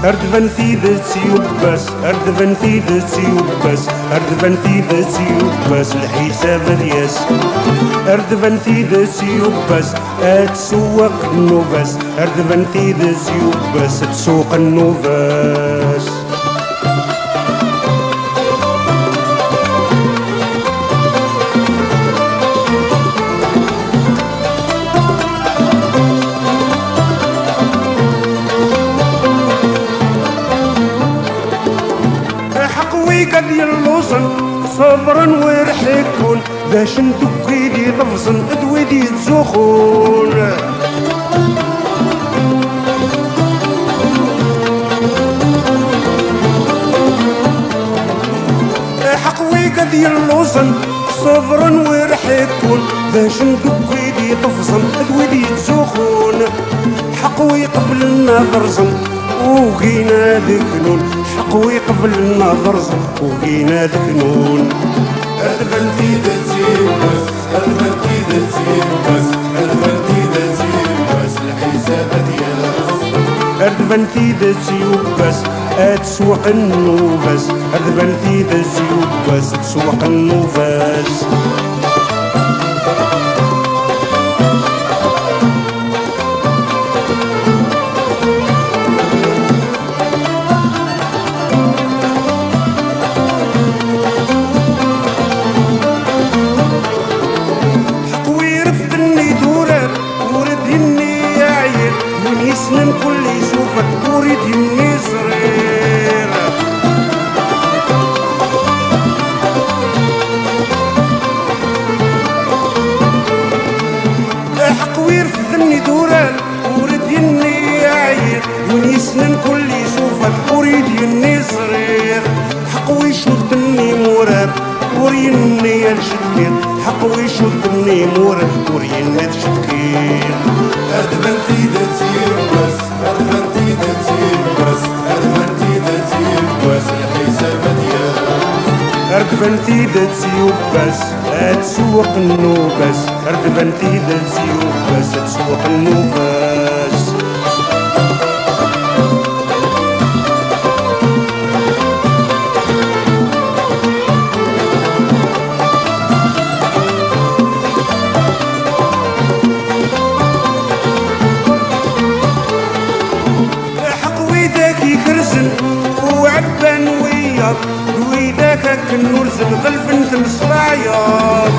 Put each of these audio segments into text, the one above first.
Erdven ثيدتي وبس Erdven ثيدتي وبس Erdven ثيدتي وبس الحساب دياس Erdven ثيدتي وبس تسوق النوباس Erdven ثيدتي وبس تسوق النوباس قد يلوصن صبرا ورحكون باش ندوكيدي طفصن ادويدي تزوخون حقوي قد يلوصن صبرا ورحكون باش ندوكيدي طفصن ادويدي تزوخون حقوي قبل النظر وقينا ذكنون حقوي قبل النظر وقينا ذكنون Erdven ثيدتي بس Erdven ثيدتي بس Erdven ثيدتي بس الحساب دياس Erdven ثيدتي وبس تسوق النوباس Erdven ثيدتي وبس تسوق النوباس يسلم كل يشوفك وريد يمني صغير حقوير في ذني دوران وريد يمني عير يسلم كل يشوفك وريد يمني صغير حقوي شدني مراب وريني الشكير حقوي شدني مراب وريني الشكير Erdven ثيدتي بس Erdven ثيدتي بس Erdven ثيدتي بس الحساب دياس Erdven ثيدتي وبس تسوق النوباس Erdven ثيدتي وبس تسوق النوباس وعبان وياض ويداك كنور زنغل بنت الصراياض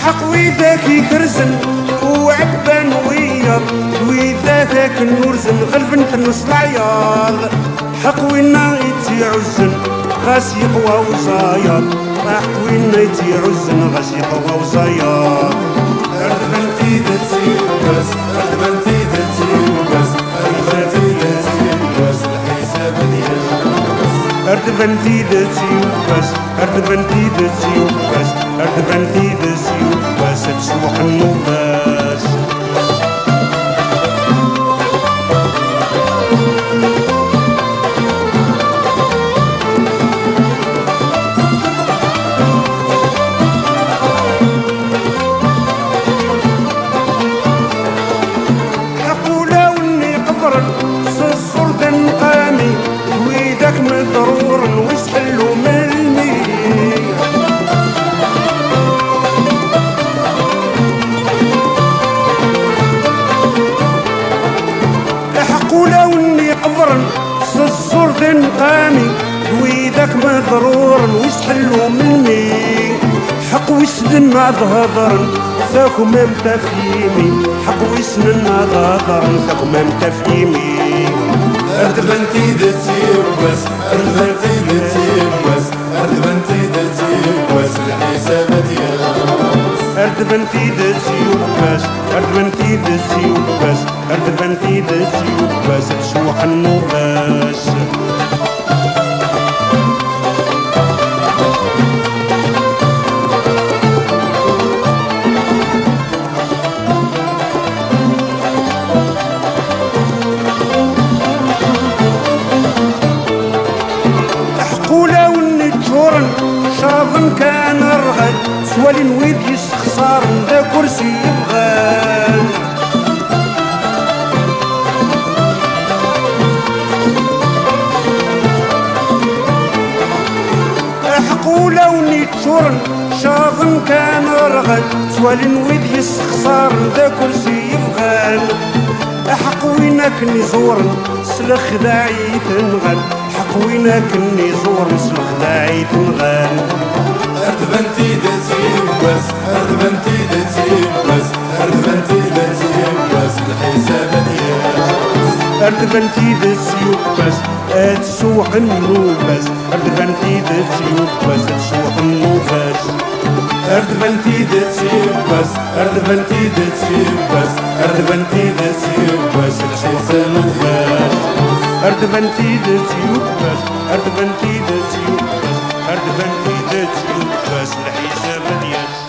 حق ويداك يكرزن وعبان وياض ويداك كنور زنغل بنت الصراياض حق وينا يتي عزن غاس يقوى وصاياض حق وينا يتي عزن غاس يقوى وصاياض Erdven ثيدتي بس Erdven ثيدتي بس Erdven ثيدتي بس الحساب دياس Erdven ثيدتي وبس Erdven ثيدتي وبس Erdven ثيدتي وبس تسوق النوباس ضرور ويسحلوا من المية حقوا لو اني قبرن صصور ذن قامي ويدك مضرور ويسحلوا من المية حق ويسدن ظهرن ثاكم امتفيمي حق ويسدن ظهرن ثاكم امتفيمي Erdven ثيدتي بس Erdven ثيدتي بس Erdven ثيدتي بس الحساب دياس Erdven ثيدتي وبس Erdven ثيدتي وبس Erdven ثيدتي وبس تسوق النوباس سوالين ويد يستخسر ذا كرسي يبغان حقو لوني تشورن شاظن كان رغد سوالين ويد يستخسر ذا كرسي يبغان حقوينك نزورن سلخ داعي تنغن حقوينك نزورن سلخ داعي تنغن أردبنتي دزيب بس أردبنتي دزيب بس أردبنتي دزيب بس الحساب دياس أردبنتي دزيب بس تسوح النوبس أردبنتي دزيب بس تسوح النوبس أردبنتي دزيب بس أردبنتي دزيب بس أردبنتي دزيب بس الحساب دياس أردبنتي دزيب بس أردبنتي دزيب بس أردبنتي دزيب بس الحساب دياس